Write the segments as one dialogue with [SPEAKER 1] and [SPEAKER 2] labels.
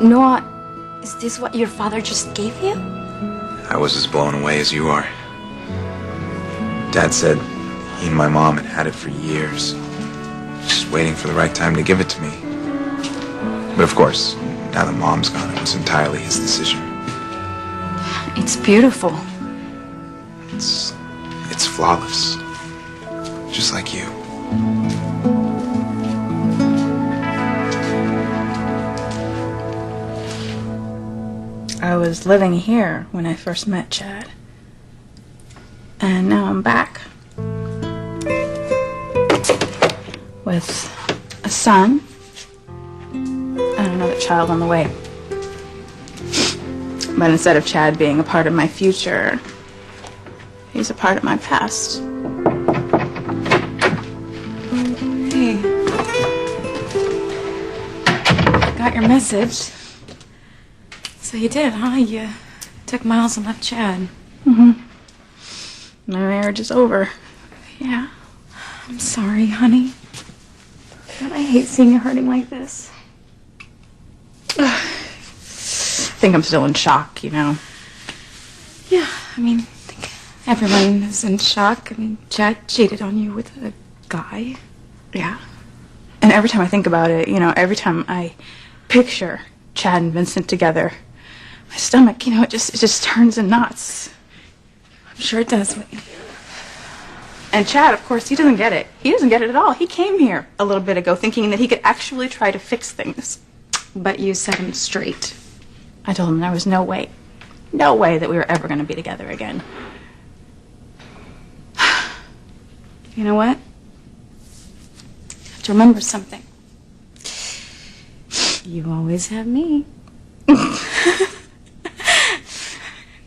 [SPEAKER 1] Noah, is this what your father just gave you?
[SPEAKER 2] I was as blown away as you are. Dad said he and my mom had it for years, just waiting for the right time to give it to me. But of course, now that Mom's gone, it was entirely his decision.
[SPEAKER 1] It's beautiful.
[SPEAKER 2] It's flawless. Just like you.
[SPEAKER 3] I was living here when I first met Chad. And now I'm back. With a son and another child on the way. But instead of Chad being a part of my future, he's a part of my past.
[SPEAKER 1] Hey. Got your message. So you did, huh? You took Miles and left Chad.
[SPEAKER 3] Mm-hmm. My marriage is over.
[SPEAKER 1] Yeah. I'm sorry, honey. God, I hate seeing you hurting like this.
[SPEAKER 3] I think I'm still in shock, you know.
[SPEAKER 1] Yeah, I mean, I think everyone is in shock. I mean, Chad cheated on you with a guy.
[SPEAKER 3] Yeah. And every time I think about it, you know, every time I picture Chad and Vincent together, my stomach, you know, it just turns in knots.
[SPEAKER 1] I'm sure it does, Whitney.
[SPEAKER 3] And Chad, of course, he doesn't get it. He doesn't get it at all. He came here a little bit ago thinking that he could actually try to fix things.
[SPEAKER 1] But you set him straight.
[SPEAKER 3] I told him there was no way that we were ever going to be together again.
[SPEAKER 1] You know what? You have to remember something. You always have me.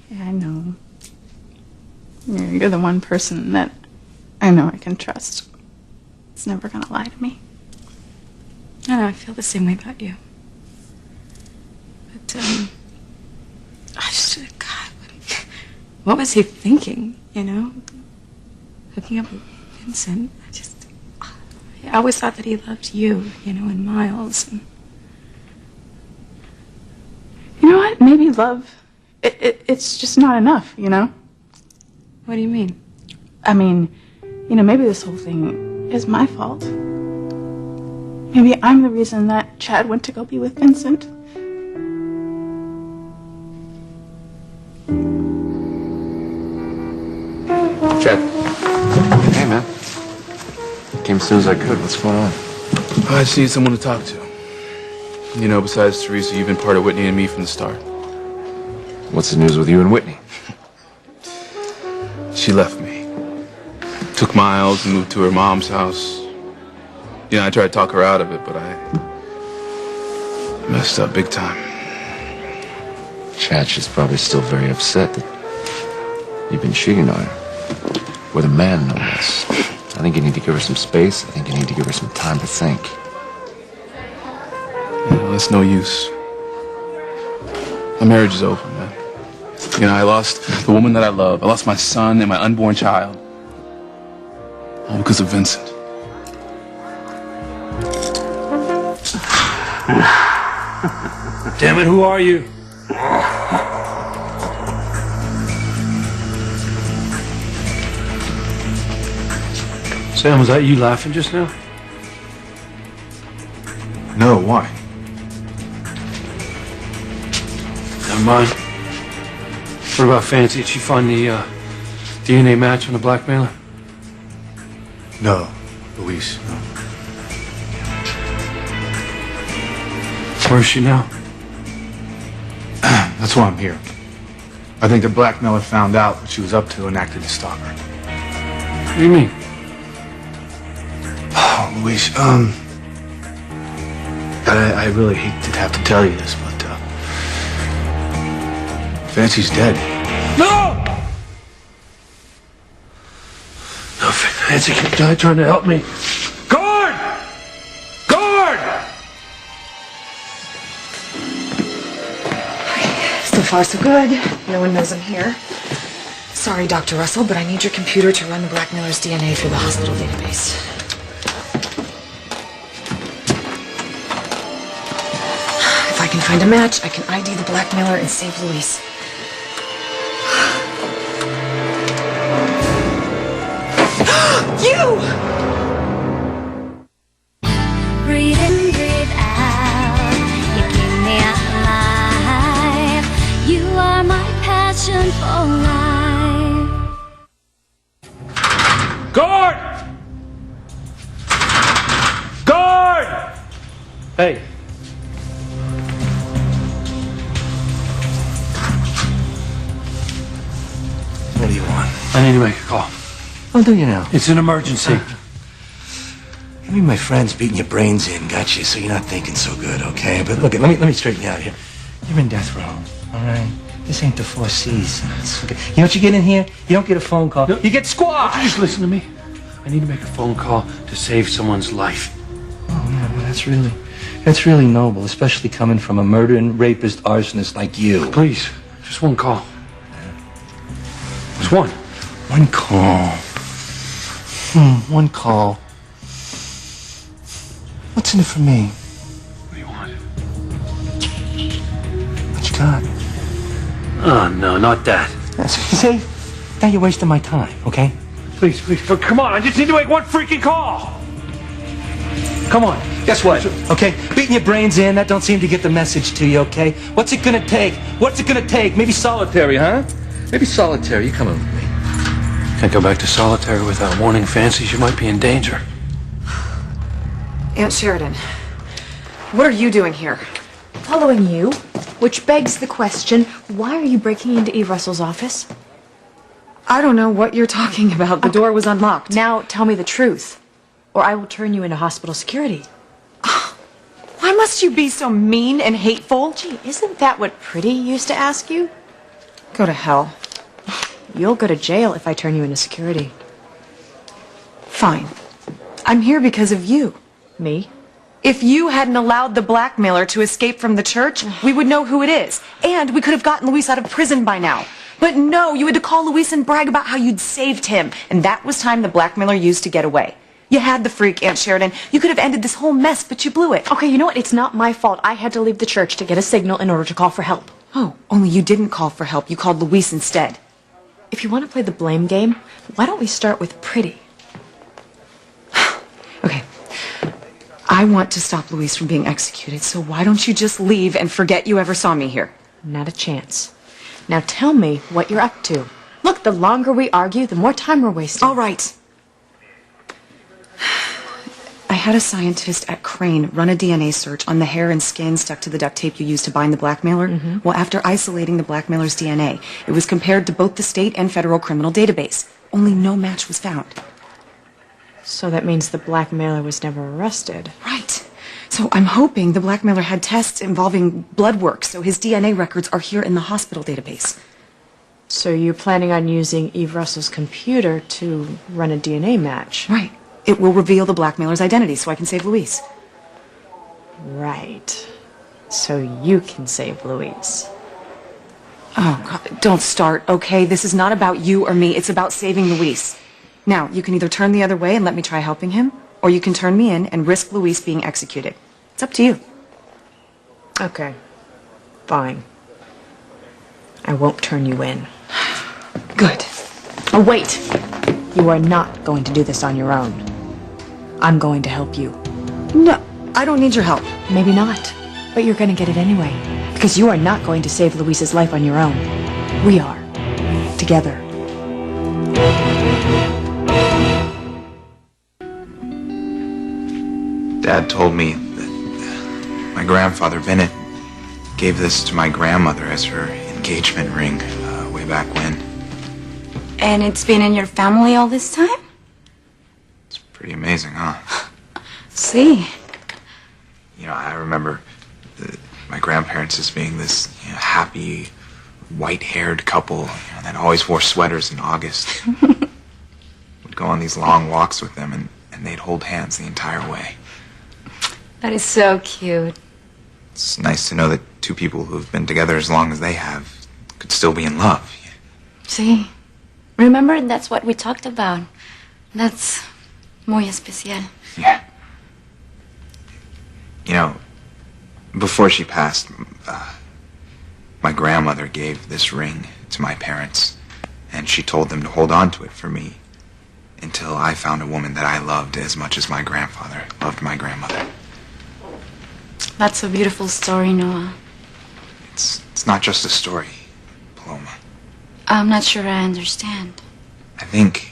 [SPEAKER 3] Yeah, I know. You're the one person that I know I can trust. It's never going to lie to me.
[SPEAKER 1] I know, I feel the same way about you. But, God, what was he thinking, you know? Hooking up with Vincent. I always thought that he loved you, you know, and Miles. And...
[SPEAKER 3] You know what? Maybe love, it's just not enough, you know?
[SPEAKER 1] What do you mean?
[SPEAKER 3] I mean, you know, maybe this whole thing is my fault. Maybe I'm the reason that Chad went to go be with Vincent.
[SPEAKER 4] Chad. Hey, man. Came as soon as I could. What's going on?
[SPEAKER 5] I just need someone to talk to. You know, besides Teresa, you've been part of Whitney and me from the start.
[SPEAKER 4] What's the news with you and Whitney?
[SPEAKER 5] She left me. Took Miles and moved to her mom's house. You know, I tried to talk her out of it, but I messed up big time.
[SPEAKER 4] Chad, she's probably still very upset that you've been cheating on her. With a man, no less. I think you need to give her some space. I think you need to give her some time to think.
[SPEAKER 5] Yeah, well, it's no use. My marriage is over, man. You know, I lost the woman that I love. I lost my son and my unborn child. All because of Vincent.
[SPEAKER 6] Damn it, who are you? Sam, was that you laughing just now?
[SPEAKER 2] No, why?
[SPEAKER 6] Never mind. What about Fancy? Did she find the DNA match on the blackmailer?
[SPEAKER 2] No, Luis, no.
[SPEAKER 6] Where is she now?
[SPEAKER 7] That's why I'm here. I think the blackmailer found out what she was up to and acted as stalker.
[SPEAKER 6] What do you mean?
[SPEAKER 7] Oh, Luis, I really hate to have to tell you this, but, Fancy's dead.
[SPEAKER 6] No! No, Fancy can die trying to help me. Guard! Guard!
[SPEAKER 8] So far, so good. No one knows I'm here. Sorry, Dr. Russell, but I need your computer to run the blackmailer's DNA through the hospital database. If If I can find a match, I can ID the blackmailer and save Luis. You!
[SPEAKER 9] Breathe in, breathe out. You keep me alive. You are my passion for life.
[SPEAKER 6] Guard! Guard! Hey.
[SPEAKER 10] What do you want?
[SPEAKER 6] I need to make a call.
[SPEAKER 10] Oh, do you now?
[SPEAKER 6] It's an emergency.
[SPEAKER 10] Maybe my friend's beating your brains in, got you, so you're not thinking so good, okay? But look, let me straighten you out here. You're in death row, all right? This ain't the Four Seasons. Okay. You know what you get in here? You don't get a phone call. You get squashed.
[SPEAKER 6] Just listen to me. I need to make a phone call to save someone's life.
[SPEAKER 10] Oh, yeah, well, that's really noble, especially coming from a murdering, rapist, arsonist like you.
[SPEAKER 6] Please, just one call. Just one.
[SPEAKER 10] One call. One call. What's in it for me?
[SPEAKER 6] What do you want?
[SPEAKER 10] What you got?
[SPEAKER 6] Oh, no, not that.
[SPEAKER 10] See? Now you're wasting my time, okay?
[SPEAKER 6] Please, please, come on. I just need to make one freaking call. Come on.
[SPEAKER 10] Guess what? Okay? Beating your brains in, that don't seem to get the message to you, okay? What's it gonna take? What's it gonna take? Maybe solitary, huh? Maybe solitary. You coming with me?
[SPEAKER 6] Can't go back to solitary without warning Fancy she might be in danger.
[SPEAKER 8] Aunt Sheridan, what are you doing here?
[SPEAKER 1] Following you, which begs the question, why are you breaking into Eve Russell's office?
[SPEAKER 8] I don't know what you're talking about. The door was unlocked.
[SPEAKER 1] Now tell me the truth, or I will turn you into hospital security.
[SPEAKER 8] Why must you be so mean and hateful?
[SPEAKER 1] Gee, isn't that what Pretty used to ask you?
[SPEAKER 8] Go to hell.
[SPEAKER 1] You'll go to jail if I turn you into security.
[SPEAKER 8] Fine. I'm here because of you.
[SPEAKER 1] Me?
[SPEAKER 8] If you hadn't allowed the blackmailer to escape from the church, we would know who it is. And we could have gotten Luis out of prison by now. But no, you had to call Luis and brag about how you'd saved him. And that was time the blackmailer used to get away. You had the freak, Aunt Sheridan. You could have ended this whole mess, but you blew it.
[SPEAKER 1] Okay, you know what? It's not my fault. I had to leave the church to get a signal in order to call for help.
[SPEAKER 8] Oh, only you didn't call for help. You called Luis instead.
[SPEAKER 1] If you want to play the blame game, why don't we start with Pretty?
[SPEAKER 8] Okay. I want to stop Luis from being executed, so why don't you just leave and forget you ever saw me here?
[SPEAKER 1] Not a chance. Now tell me what you're up to. Look, the longer we argue, the more time we're wasting.
[SPEAKER 8] All right. I had a scientist at Crane run a DNA search on the hair and skin stuck to the duct tape you used to bind the blackmailer. Well, after isolating the blackmailer's DNA, it was compared to both the state and federal criminal database. Only no match was found.
[SPEAKER 1] So that means the blackmailer was never arrested.
[SPEAKER 8] Right. So I'm hoping the blackmailer had tests involving blood work, so his DNA records are here in the hospital database.
[SPEAKER 1] So you're planning on using Eve Russell's computer to run a DNA match?
[SPEAKER 8] Right. It will reveal the blackmailer's identity so I can save Luis.
[SPEAKER 1] Right. So you can save Luis.
[SPEAKER 8] Oh, God, don't start, okay? This is not about you or me. It's about saving Luis. Now, you can either turn the other way and let me try helping him, or you can turn me in and risk Luis being executed. It's up to you.
[SPEAKER 1] Okay. Fine. I won't turn you in.
[SPEAKER 8] Good.
[SPEAKER 1] Oh, wait! You are not going to do this on your own. I'm going to help you.
[SPEAKER 8] No, I don't need your help.
[SPEAKER 1] Maybe not, but you're going to get it anyway. Because you are not going to save Luis's life on your own. We are. Together.
[SPEAKER 2] Dad told me that my grandfather, Bennett, gave this to my grandmother as her engagement ring way back when.
[SPEAKER 11] And it's been in your family all this time?
[SPEAKER 2] It's pretty amazing, huh?
[SPEAKER 11] See.
[SPEAKER 2] You know, I remember my grandparents as being this happy, white-haired couple that always wore sweaters in August. Would go on these long walks with them, and they'd hold hands the entire way.
[SPEAKER 11] That is so cute.
[SPEAKER 2] It's nice to know that two people who've been together as long as they have could still be in love.
[SPEAKER 11] See. Remember, that's what we talked about. That's muy especial.
[SPEAKER 2] Yeah. You know, Before she passed, my grandmother gave this ring to my parents, and she told them to hold on to it for me until I found a woman that I loved as much as my grandfather loved my grandmother.
[SPEAKER 11] That's a beautiful story, Noah.
[SPEAKER 2] It's not just a story, Paloma.
[SPEAKER 11] I'm not sure I understand.
[SPEAKER 2] I think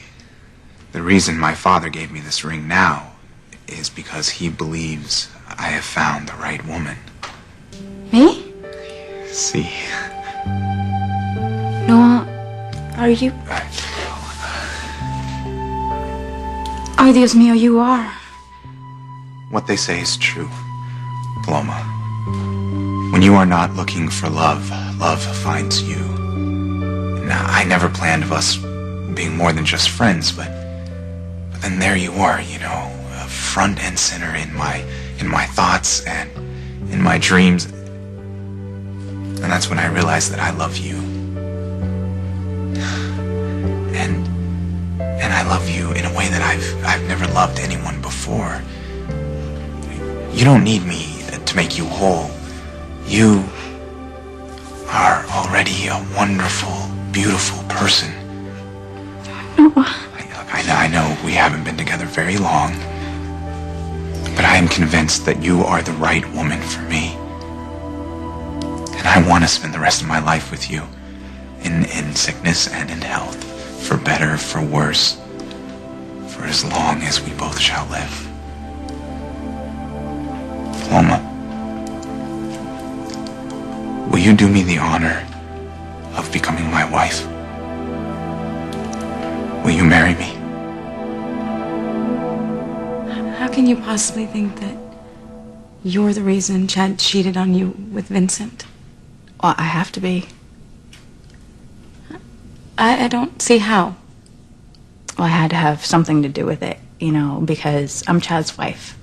[SPEAKER 2] the reason my father gave me this ring now is because he believes I have found the right woman.
[SPEAKER 11] Me?
[SPEAKER 2] See.
[SPEAKER 11] Noah, are you... Ay, Dios mío, you are.
[SPEAKER 2] What they say is true, Paloma. When you are not looking for love, love finds you. Now, I never planned of us being more than just friends, but then there you are, you know, front and center in my thoughts and in my dreams. And that's when I realized that I love you. And I love you in a way that I've never loved anyone before. You don't need me to make you whole. You are already a wonderful, beautiful person. I know we haven't been together very long, but I am convinced that you are the right woman for me. And I want to spend the rest of my life with you, in sickness and in health, for better, for worse, for as long as we both shall live. Paloma, will you do me the honor of becoming my wife? Will you marry me?
[SPEAKER 1] How can you possibly think that you're the reason Chad cheated on you with Vincent?
[SPEAKER 3] Well, I have to be.
[SPEAKER 1] I don't see how.
[SPEAKER 3] Well, I had to have something to do with it, you know, because I'm Chad's wife.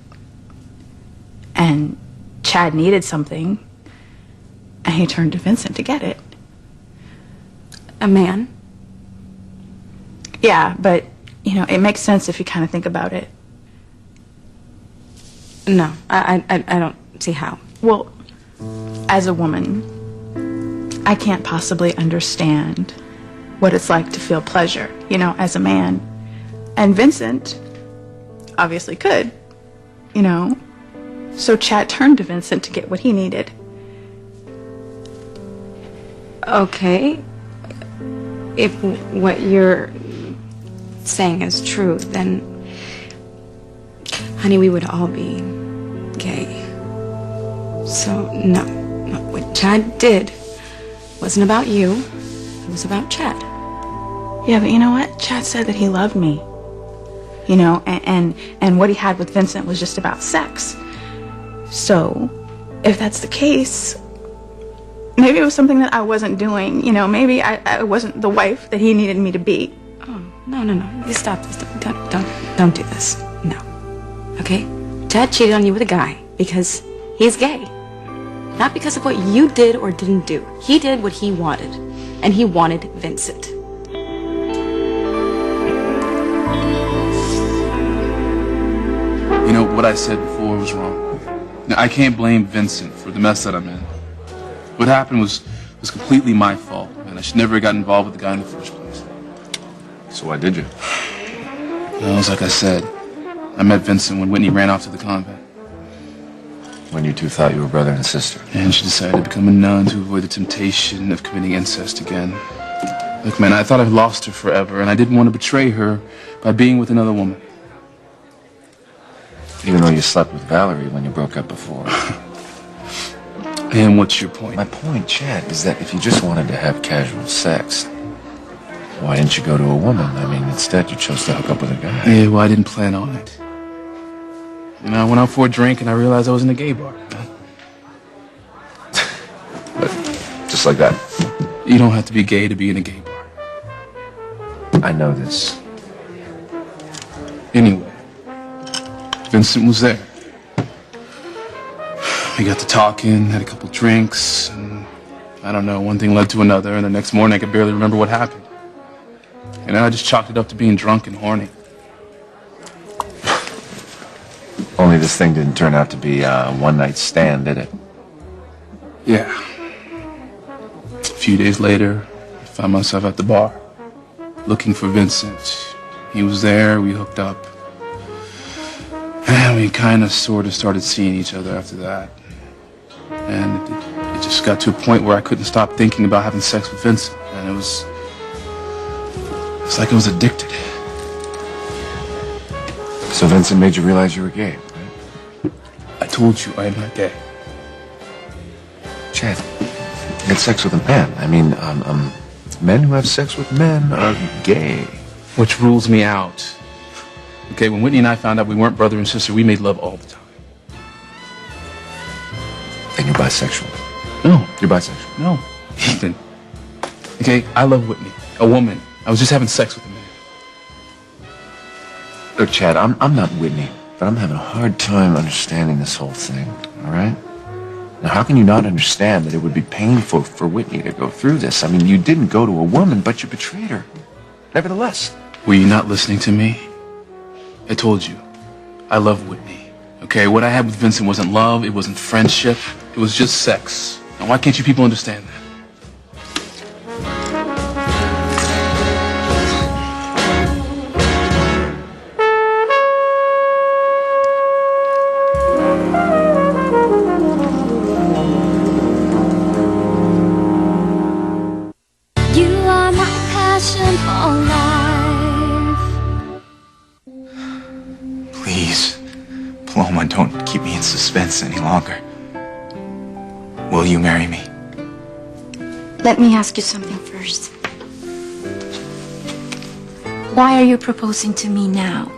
[SPEAKER 3] And Chad needed something, and he turned to Vincent to get it.
[SPEAKER 1] A man?
[SPEAKER 3] Yeah, but, you know, it makes sense if you kind of think about it.
[SPEAKER 1] No, I don't see how.
[SPEAKER 3] Well, as a woman, I can't possibly understand what it's like to feel pleasure, you know, as a man. And Vincent obviously could, you know. So Chad turned to Vincent to get what he needed.
[SPEAKER 1] Okay. If what you're saying is true, then, honey, we would all be gay. So, no. What Chad did wasn't about you. It was about Chad.
[SPEAKER 3] Yeah, but you know what? Chad said that he loved me. You know, and what he had with Vincent was just about sex. So, if that's the case, maybe it was something that I wasn't doing. You know, maybe I wasn't the wife that he needed me to be.
[SPEAKER 1] Oh, no. You stop this. Don't do this. No. Okay? Chad cheated on you with a guy because he's gay. Not because of what you did or didn't do. He did what he wanted. And he wanted Vincent.
[SPEAKER 5] You know, what I said before was wrong. Now, I can't blame Vincent for the mess that I'm in. What happened was completely my fault, and I should never have gotten involved with the guy in the first place.
[SPEAKER 4] So why did you?
[SPEAKER 5] Well, it was like I said. I met Vincent when Whitney ran off to the convent.
[SPEAKER 4] When you two thought you were brother and sister.
[SPEAKER 5] And she decided to become a nun to avoid the temptation of committing incest again. Look, man, I thought I'd lost her forever, and I didn't want to betray her by being with another woman.
[SPEAKER 4] Even though you slept with Valerie when you broke up before.
[SPEAKER 5] And what's your point?
[SPEAKER 4] My point, Chad, is that if you just wanted to have casual sex, why didn't you go to a woman? I mean, instead you chose to hook up with a guy.
[SPEAKER 5] Yeah, well, I didn't plan on it. You know, I went out for a drink and I realized I was in a gay bar.
[SPEAKER 4] But just like that.
[SPEAKER 5] You don't have to be gay to be in a gay bar.
[SPEAKER 4] I know this.
[SPEAKER 5] Anyway, Vincent was there. We got to talking, had a couple drinks, and I don't know, one thing led to another, and the next morning I could barely remember what happened. And then I just chalked it up to being drunk and horny.
[SPEAKER 4] Only this thing didn't turn out to be a one-night stand, did it?
[SPEAKER 5] Yeah. A few days later, I found myself at the bar, looking for Vincent. He was there, we hooked up. And we kind of sort of started seeing each other after that. And it just got to a point where I couldn't stop thinking about having sex with Vincent. And it's like I was addicted.
[SPEAKER 4] So Vincent made you realize you were gay, right?
[SPEAKER 5] I told you I am not gay.
[SPEAKER 4] Chad, you had sex with a man. I mean, men who have sex with men are gay.
[SPEAKER 5] Which rules me out. Okay, when Whitney and I found out we weren't brother and sister, we made love all the time.
[SPEAKER 4] Then you're bisexual.
[SPEAKER 5] No.
[SPEAKER 4] You're bisexual.
[SPEAKER 5] No. Ethan. Okay, I love Whitney. A woman. I was just having sex with a man.
[SPEAKER 4] Look, Chad, I'm not Whitney, but I'm having a hard time understanding this whole thing, all right? Now, how can you not understand that it would be painful for Whitney to go through this? I mean, you didn't go to a woman, but you betrayed her. Nevertheless.
[SPEAKER 5] Were you not listening to me? I told you. I love Whitney. Okay, what I had with Vincent wasn't love, it wasn't friendship, it was just sex. Now, why can't you people understand that?
[SPEAKER 9] You are my passion for life.
[SPEAKER 2] Please, Paloma, don't keep me in suspense any longer. Will you marry me?
[SPEAKER 11] Let me ask you something first. Why are you proposing to me now?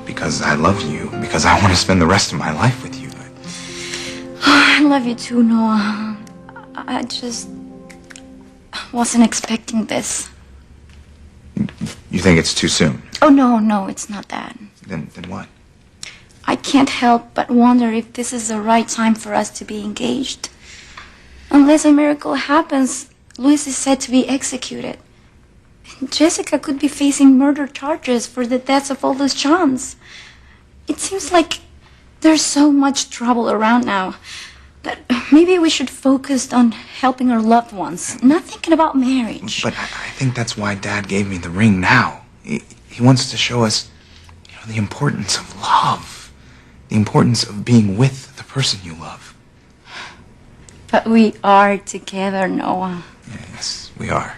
[SPEAKER 2] Because I love you. Because I want to spend the rest of my life with you.
[SPEAKER 11] I love you too, Noah. I just wasn't expecting this.
[SPEAKER 2] You think it's too soon?
[SPEAKER 11] Oh, no, it's not that.
[SPEAKER 2] Then what?
[SPEAKER 11] I can't help but wonder if this is the right time for us to be engaged. Unless a miracle happens, Luis is said to be executed. And Jessica could be facing murder charges for the deaths of all those Johns. It seems like there's so much trouble around now that maybe we should focus on helping our loved ones, not thinking about marriage.
[SPEAKER 2] But I think that's why Dad gave me the ring now. He wants to show us, the importance of love. The importance of being with the person you love.
[SPEAKER 11] But we are together, Noah.
[SPEAKER 2] Yes, we are.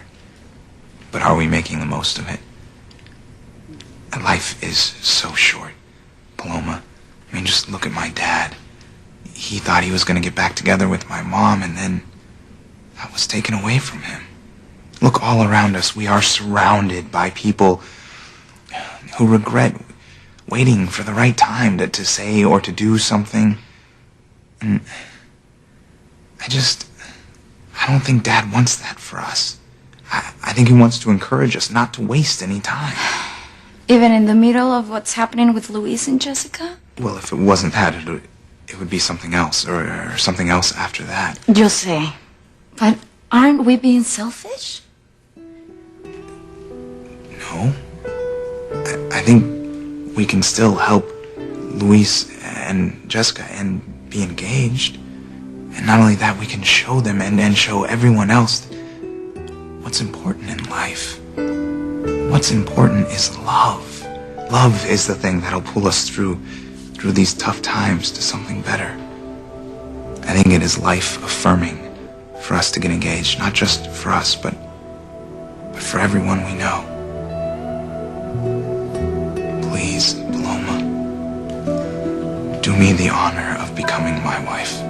[SPEAKER 2] But are we making the most of it? Life is so short, Paloma. I mean, just look at my dad. He thought he was going to get back together with my mom, and then that was taken away from him. Look all around us. We are surrounded by people who regret waiting for the right time to say or to do something. And I don't think Dad wants that for us. I think he wants to encourage us not to waste any time.
[SPEAKER 11] Even in the middle of what's happening with Luis and Jessica?
[SPEAKER 2] Well, if it wasn't that, it would be something else, or something else after that.
[SPEAKER 11] Yo sé. But aren't we being selfish?
[SPEAKER 2] No. I think we can still help Luis and Jessica and be engaged. And not only that, we can show them and show everyone else what's important in life. What's important is love. Love is the thing that'll pull us through these tough times to something better. I think it is life-affirming for us to get engaged, not just for us, but for everyone we know. Please, Paloma, do me the honor of becoming my wife.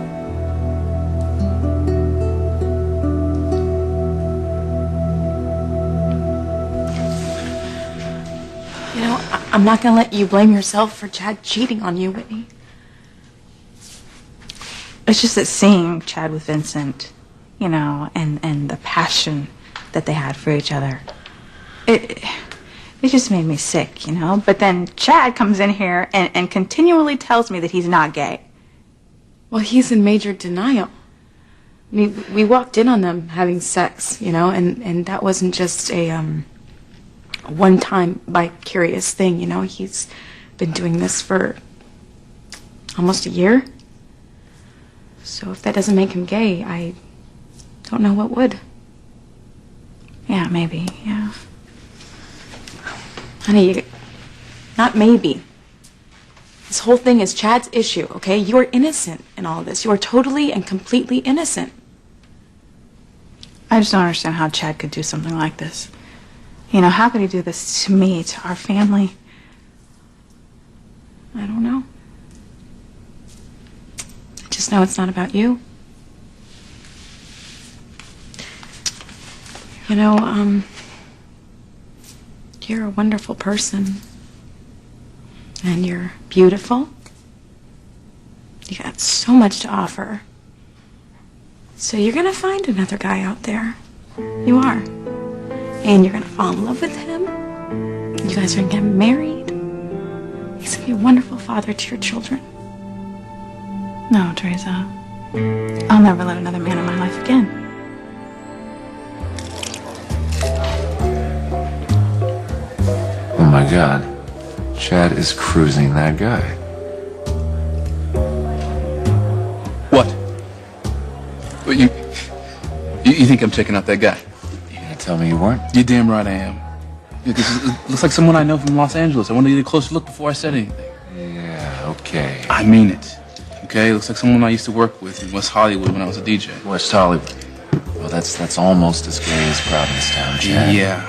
[SPEAKER 1] I'm not going to let you blame yourself for Chad cheating on you, Whitney.
[SPEAKER 3] It's just that seeing Chad with Vincent, and the passion that they had for each other, it just made me sick, But then Chad comes in here and continually tells me that he's not gay.
[SPEAKER 1] Well, he's in major denial. I mean, we walked in on them having sex, and that wasn't just a one-time vicarious thing, He's been doing this for almost a year. So if that doesn't make him gay, I don't know what would.
[SPEAKER 3] Yeah, maybe, yeah.
[SPEAKER 1] Honey, not maybe. This whole thing is Chad's issue, okay? You are innocent in all of this. You are totally and completely innocent.
[SPEAKER 3] I just don't understand how Chad could do something like this. You know, how could he do this to me, to our family?
[SPEAKER 1] I don't know. I just know it's not about you. You know, you're a wonderful person. And you're beautiful. You got so much to offer. So you're gonna find another guy out there. You are. And you're gonna fall in love with him. You guys are gonna get married. He's gonna be a wonderful father to your children.
[SPEAKER 3] No, Teresa. I'll never let another man in my life again.
[SPEAKER 4] Oh my God. Chad is cruising that guy.
[SPEAKER 5] What? What, you think I'm checking out that guy?
[SPEAKER 4] You gonna tell me you weren't?
[SPEAKER 5] You're damn right I am. It looks like someone I know from Los Angeles. I wanted to get a closer look before I said anything.
[SPEAKER 4] Yeah, okay.
[SPEAKER 5] I mean it. Okay? Looks like someone I used to work with in West Hollywood when I was a DJ.
[SPEAKER 4] West Hollywood. Well, that's almost as gay as Provincetown, Chad.
[SPEAKER 5] Yeah.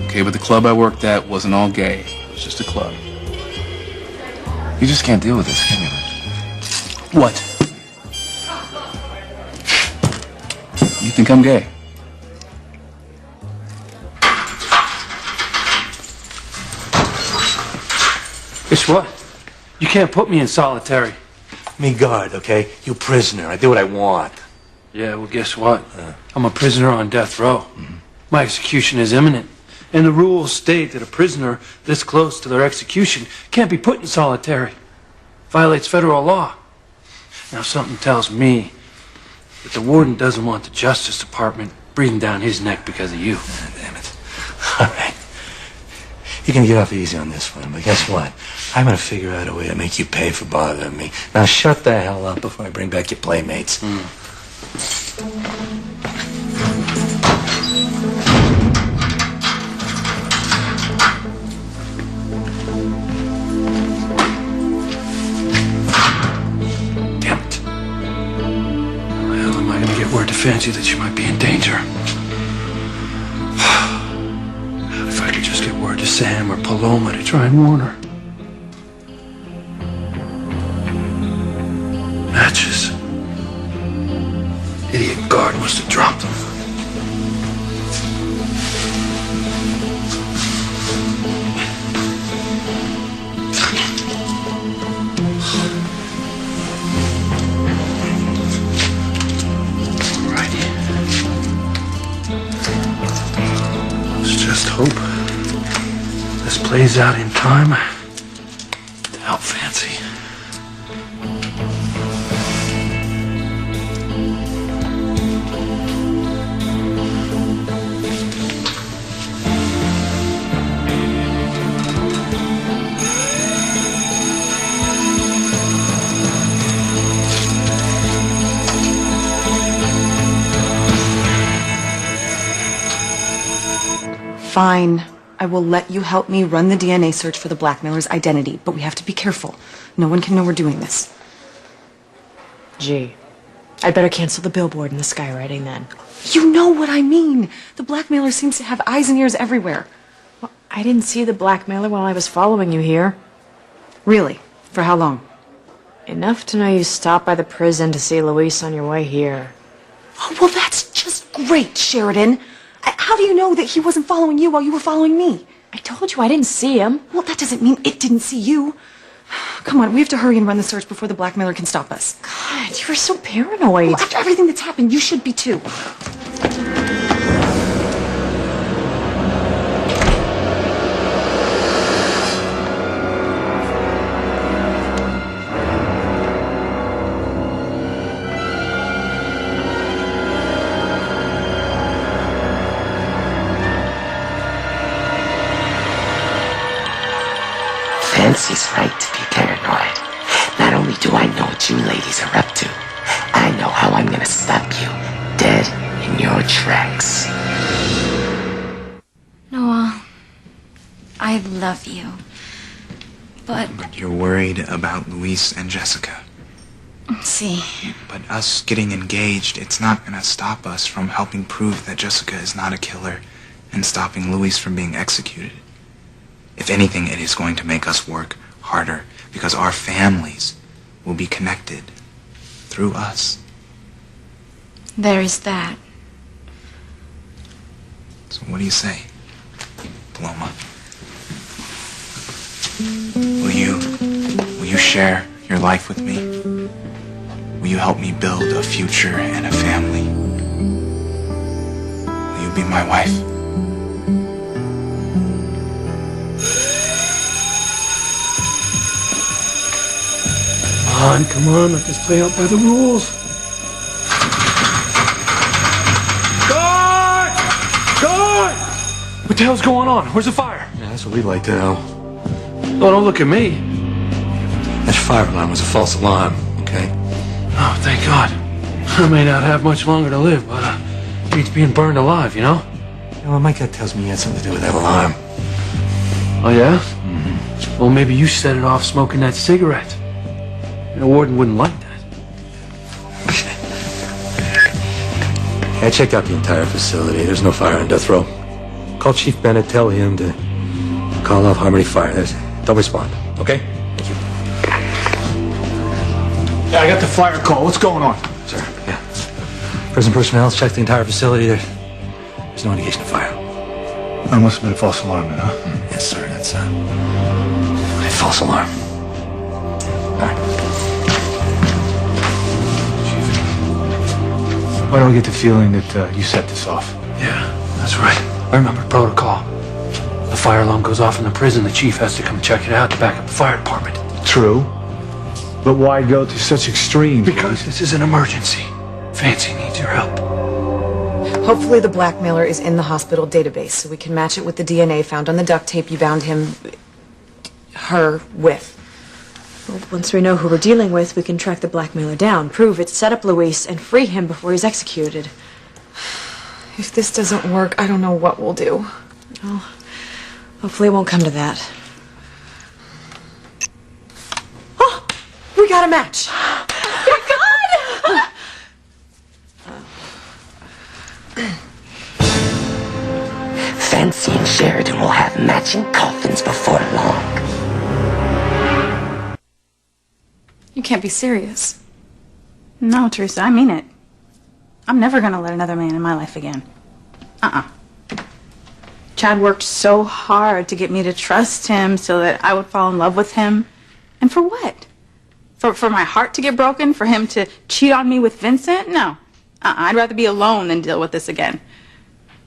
[SPEAKER 5] Okay, but the club I worked at wasn't all gay. It was just a club.
[SPEAKER 4] You just can't deal with this, can you?
[SPEAKER 5] What? You think I'm gay?
[SPEAKER 6] Guess what? You can't put me in solitary.
[SPEAKER 10] Me guard, okay? You prisoner. I do what I want.
[SPEAKER 6] Yeah, well, guess what? I'm a prisoner on death row. My execution is imminent. And the rules state that a prisoner this close to their execution can't be put in solitary. Violates federal law. Now, something tells me that the warden doesn't want the Justice Department breathing down his neck because of you.
[SPEAKER 10] Oh, damn it. All right. You can get off easy on this one, but guess what? I'm gonna figure out a way to make you pay for bothering me. Now shut the hell up before I bring back your playmates.
[SPEAKER 6] Damn it. How the hell am I gonna get word to Fancy that she might be in danger? If I could just get word to Sam or Paloma to try and warn her. Matches. Idiot guard must have dropped them. Alrighty. Let's just hope this plays out in time to help Fancy.
[SPEAKER 8] Fine. I will let you help me run the DNA search for the blackmailer's identity, but we have to be careful. No one can know we're doing this.
[SPEAKER 12] Gee, I'd better cancel the billboard and the skywriting then.
[SPEAKER 8] You know what I mean. The blackmailer seems to have eyes and ears everywhere.
[SPEAKER 12] Well, I didn't see the blackmailer while I was following you here.
[SPEAKER 8] Really? For how long?
[SPEAKER 12] Enough to know you stopped by the prison to see Luis on your way here.
[SPEAKER 8] Oh, well, that's just great, Sheridan. How do you know that he wasn't following you while you were following me?
[SPEAKER 12] I told you I didn't see him.
[SPEAKER 8] Well, that doesn't mean it didn't see you. Come on, we have to hurry and run the search before the blackmailer can stop us.
[SPEAKER 12] God, you're so paranoid.
[SPEAKER 8] Well, after everything that's happened, you should be too.
[SPEAKER 13] Fancy's right to be paranoid. Not only do I know what you ladies are up to, I know
[SPEAKER 10] dead in your tracks.
[SPEAKER 11] Noah, I love you. But
[SPEAKER 2] you're worried about Luis and Jessica.
[SPEAKER 11] see,
[SPEAKER 2] But us getting engaged, it's not going to stop us from helping prove that Jessica is not a killer and stopping Luis from being executed. If anything, it is going to make us work harder because our families will be connected through us.
[SPEAKER 11] there is that.
[SPEAKER 2] So what do you say, Paloma? Will you share your life with me? Will you help me build a future and a family? Will you be my wife?
[SPEAKER 6] Come on, let this play out by the rules. Guard! Guard! What the hell's going on? Where's the fire?
[SPEAKER 10] Yeah, that's what we'd like to know.
[SPEAKER 6] Oh, don't look at me.
[SPEAKER 10] That fire alarm was a false alarm, okay?
[SPEAKER 6] Oh, thank God. I may not have much longer to live, but beats being burned alive, you know?
[SPEAKER 10] You know, my gut tells me you had something to do with that alarm.
[SPEAKER 6] Oh, yeah? Mm-hmm. Well, maybe you set it off smoking that cigarette. The warden wouldn't like that.
[SPEAKER 10] Yeah, I checked out the entire facility. There's no fire on death row. Call Chief Bennett, tell him to call off Harmony Fire. Don't respond, okay? Thank you.
[SPEAKER 7] Yeah, I got the fire call. What's going on?
[SPEAKER 10] Sir, yeah. Prison personnel checked the entire facility. There's no indication of fire.
[SPEAKER 7] That must have been a false alarm, then, huh?
[SPEAKER 10] Yes, sir. That's a false alarm. All right.
[SPEAKER 7] Why do I get the feeling that you set this off?
[SPEAKER 6] Yeah, that's right. I remember protocol. The fire alarm goes off in the prison. The chief has to come check it out to back up the fire department.
[SPEAKER 7] True. But why go to such extremes?
[SPEAKER 6] Because this is an emergency. Fancy needs your help.
[SPEAKER 8] Hopefully the blackmailer is in the hospital database so we can match it with the DNA found on the duct tape you bound her with.
[SPEAKER 12] Well, once we know who we're dealing with, we can track the blackmailer down, prove it, set up Luis, and free him before he's executed.
[SPEAKER 8] If this doesn't work, I don't know what we'll do.
[SPEAKER 12] Well, hopefully it won't come to that.
[SPEAKER 8] Oh, we got a match. Thank God!
[SPEAKER 10] Fancy and Sheridan will have matching coffins before long.
[SPEAKER 1] You can't be serious.
[SPEAKER 3] No, Teresa, I mean it. I'm never gonna let another man in my life again. Chad worked so hard to get me to trust him so that I would fall in love with him. And for what? For my heart to get broken? For him to cheat on me with Vincent? No. I'd rather be alone than deal with this again.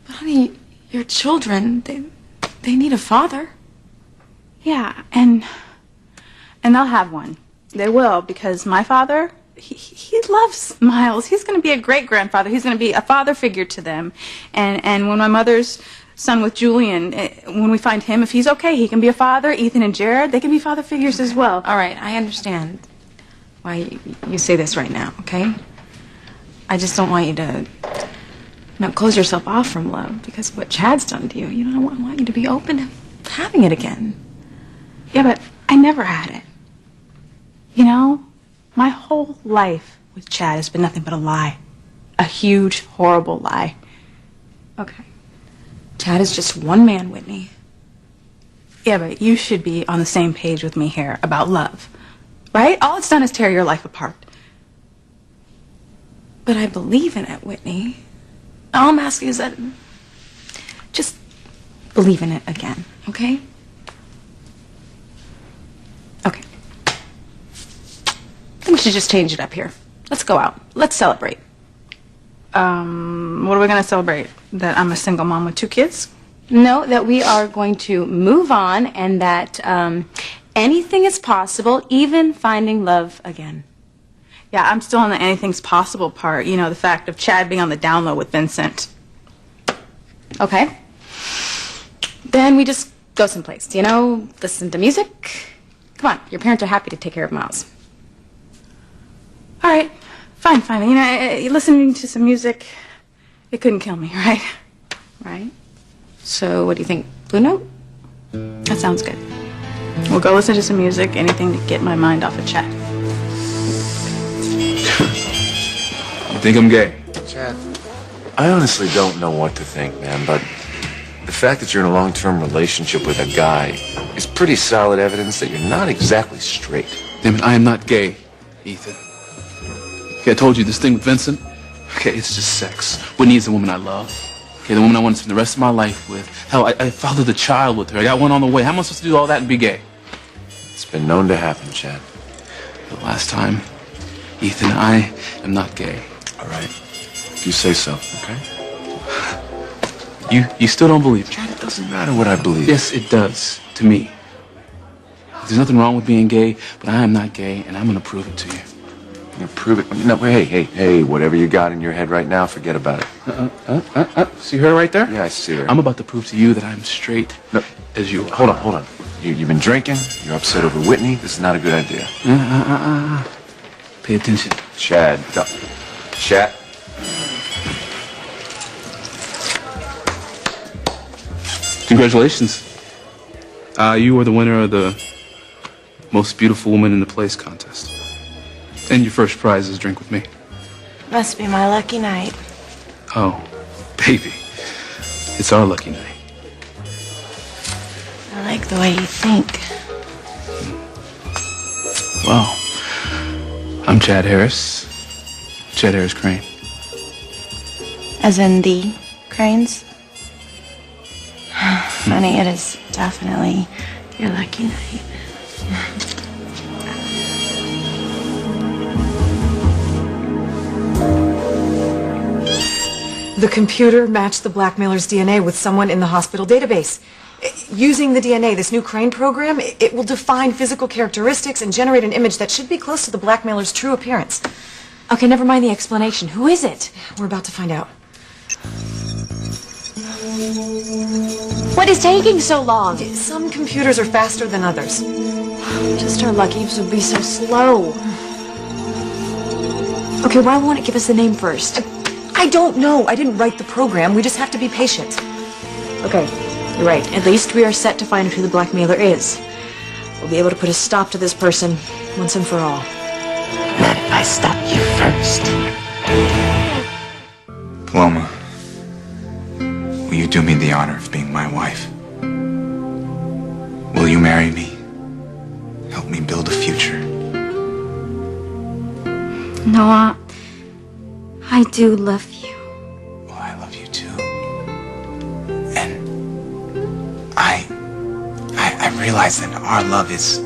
[SPEAKER 1] But honey, your children, they need a father.
[SPEAKER 3] Yeah, and they'll have one. They will, because my father, he loves Miles. He's going to be a great-grandfather. He's going to be a father figure to them. And when my mother's son with Julian, when we find him, if he's okay, he can be a father. Ethan and Jared, they can be father figures as well.
[SPEAKER 1] All right, I understand why you say this right now, okay? I just don't want you to close yourself off from love because of what Chad's done to you. You know, I want you to be open to having it again.
[SPEAKER 3] Yeah, but I never had it. You know, my whole life with Chad has been nothing but a lie. A huge, horrible lie.
[SPEAKER 1] Okay. Chad is just one man, Whitney.
[SPEAKER 3] Yeah, but you should be on the same page with me here about love. Right? All it's done is tear your life apart.
[SPEAKER 1] But I believe in it, Whitney. All I'm asking is that just believe in it again, okay? Okay. I think we should just change it up here. Let's go out. Let's celebrate.
[SPEAKER 3] What are we going to celebrate? That I'm a single mom with 2 kids?
[SPEAKER 1] No, that we are going to move on and that anything is possible, even finding love again.
[SPEAKER 3] Yeah, I'm still on the anything's possible part. You know, the fact of Chad being on the down low with Vincent.
[SPEAKER 1] Okay. Then we just go someplace, you know, listen to music. Come on, your parents are happy to take care of Miles.
[SPEAKER 3] All right, Fine, fine. You know, listening to some music, it couldn't kill me, right?
[SPEAKER 1] Right? So, what do you think? Blue Note?
[SPEAKER 3] That sounds good. We'll go listen to some music, anything to get my mind off of Chad.
[SPEAKER 5] You think I'm gay?
[SPEAKER 4] Chad, I honestly don't know what to think, man, but the fact that you're in a long-term relationship with a guy is pretty solid evidence that you're not exactly straight.
[SPEAKER 5] Damn it, I am not gay, Ethan. Okay, I told you this thing with Vincent. Okay, it's just sex. Whitney is the woman I love. Okay, the woman I want to spend the rest of my life with. Hell, I fathered a child with her. I got one on the way. How am I supposed to do all that and be gay?
[SPEAKER 4] It's been known to happen, Chad.
[SPEAKER 5] The last time, Ethan, I am not gay.
[SPEAKER 4] All right. If you say so, okay?
[SPEAKER 5] You still don't believe me?
[SPEAKER 4] Chad, it doesn't matter what I believe.
[SPEAKER 5] Yes, it does. To me. There's nothing wrong with being gay, but I am not gay, and I'm going to prove it to you.
[SPEAKER 4] You're gonna prove it? No, hey, whatever you got in your head right now, forget about it.
[SPEAKER 5] See her right there?
[SPEAKER 4] Yeah, I see her.
[SPEAKER 5] I'm about to prove to you that I'm straight as you are.
[SPEAKER 4] Hold on. You've been drinking, you're upset over Whitney, this is not a good idea.
[SPEAKER 5] Pay attention.
[SPEAKER 4] Chad. Chad.
[SPEAKER 5] Congratulations. You are the winner of the most beautiful woman in the place contest. And your first prize is drink with me.
[SPEAKER 13] Must be my lucky night.
[SPEAKER 5] Oh, baby. It's our lucky night.
[SPEAKER 13] I like the way you think.
[SPEAKER 5] Well, I'm Chad Harris. Chad Harris Crane.
[SPEAKER 13] As in the Cranes? Honey, it is definitely your lucky night.
[SPEAKER 8] The computer matched the blackmailer's DNA with someone in the hospital database. Using the DNA, this new Crane program, it will define physical characteristics and generate an image that should be close to the blackmailer's true appearance.
[SPEAKER 12] Okay, never mind the explanation. Who is it?
[SPEAKER 8] We're about to find out.
[SPEAKER 12] What is taking so long?
[SPEAKER 8] Some computers are faster than others.
[SPEAKER 12] Just our luck Eves would be so slow. Okay, why won't it give us the name first?
[SPEAKER 8] I don't know. I didn't write the program. We just have to be patient.
[SPEAKER 12] Okay, you're right. At least we are set to find out who the blackmailer is. We'll be able to put a stop to this person once and for all.
[SPEAKER 10] Not if I stop you first.
[SPEAKER 2] Paloma, will you do me the honor of being my wife? Will you marry me? Help me build a future.
[SPEAKER 11] Noah, I do love you.
[SPEAKER 2] Well, I love you too. And I realize that our love it's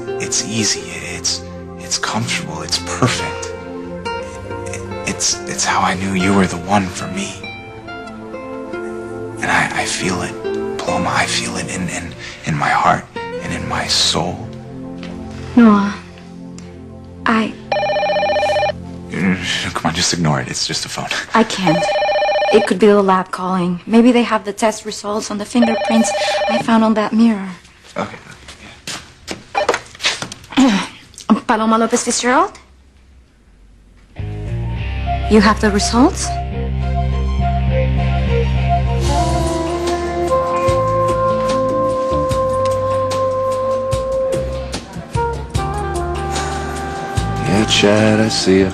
[SPEAKER 2] easy, it's comfortable, it's perfect. It's how I knew you were the one for me. And I feel it, Paloma, I feel it in my heart and in my soul.
[SPEAKER 11] Noah,
[SPEAKER 2] Come on, just ignore it. It's just a phone.
[SPEAKER 11] I can't. It could be the lab calling. Maybe they have the test results on the fingerprints I found on that mirror.
[SPEAKER 2] Okay.
[SPEAKER 11] Paloma Lopez Fitzgerald? You have the results?
[SPEAKER 4] Yeah, Chad, I see you.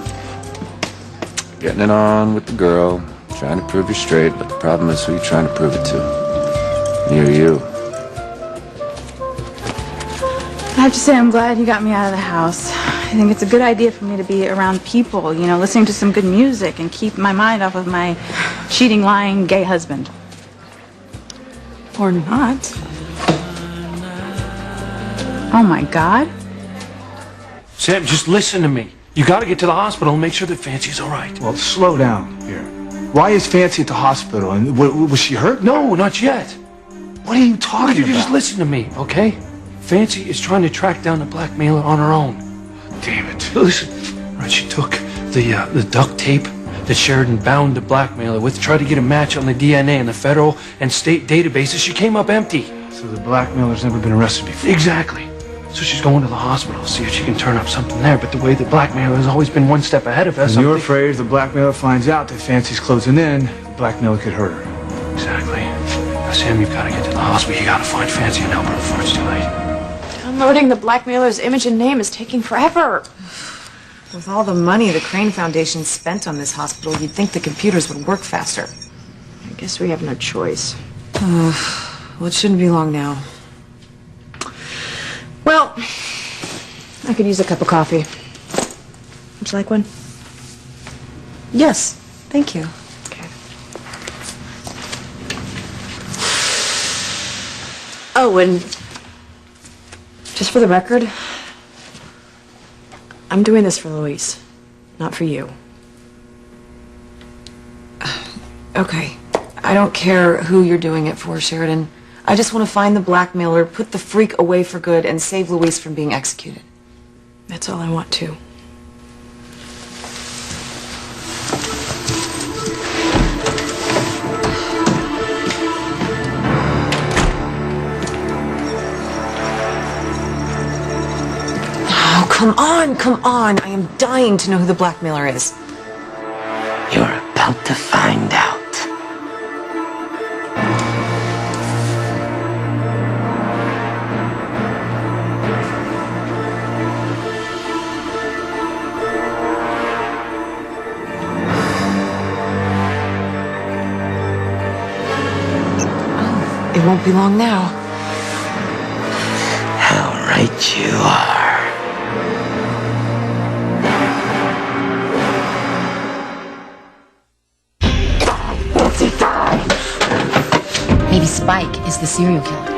[SPEAKER 4] Getting it on with the girl, trying to prove you're straight, but the problem is who you're trying to prove it to. Me or you.
[SPEAKER 3] I have to say I'm glad you got me out of the house. I think it's a good idea for me to be around people, you know, listening to some good music and keep my mind off of my cheating, lying, gay husband.
[SPEAKER 1] Or not.
[SPEAKER 3] Oh my God.
[SPEAKER 6] Sam, just listen to me. You gotta get to the hospital and make sure that Fancy's all right.
[SPEAKER 7] Well, slow down here. Why is Fancy at the hospital? And was she hurt?
[SPEAKER 6] No, not yet.
[SPEAKER 7] What are you talking
[SPEAKER 6] You
[SPEAKER 7] about?
[SPEAKER 6] just listen to me, okay? Fancy is trying to track down the blackmailer on her own.
[SPEAKER 7] Damn it.
[SPEAKER 6] Listen, right, she took the duct tape that Sheridan bound the blackmailer with, tried to get a match on the DNA in the federal and state databases. She came up empty.
[SPEAKER 7] So the blackmailer's never been arrested before?
[SPEAKER 6] Exactly. So she's going to the hospital, see if she can turn up something there. But the way the blackmailer has always been one step ahead of us.
[SPEAKER 7] And you're afraid if the blackmailer finds out that Fancy's closing in, the blackmailer could hurt her.
[SPEAKER 6] Exactly. Now, Sam, you've got to get to the hospital. You got to find Fancy and help her before it's too late.
[SPEAKER 12] Downloading the blackmailer's image and name is taking forever.
[SPEAKER 8] With all the money the Crane Foundation spent on this hospital, you'd think the computers would work faster.
[SPEAKER 12] I guess we have no choice.
[SPEAKER 8] Well, it shouldn't be long now.
[SPEAKER 12] Well, I could use a cup of coffee. Would you like one?
[SPEAKER 8] Yes, thank you.
[SPEAKER 12] Okay. Oh, and just for the record, I'm doing this for Luis, not for you.
[SPEAKER 8] Okay. I don't care who you're doing it for, Sheridan. I just want to find the blackmailer, put the freak away for good, and save Luis from being executed.
[SPEAKER 12] That's all I want to.
[SPEAKER 8] Oh, come on, come on. I am dying to know who the blackmailer is.
[SPEAKER 10] You're about to find out.
[SPEAKER 8] It won't be long now.
[SPEAKER 10] How right you are.
[SPEAKER 14] Maybe Spike is the serial killer.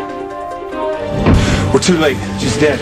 [SPEAKER 7] We're too late. She's dead.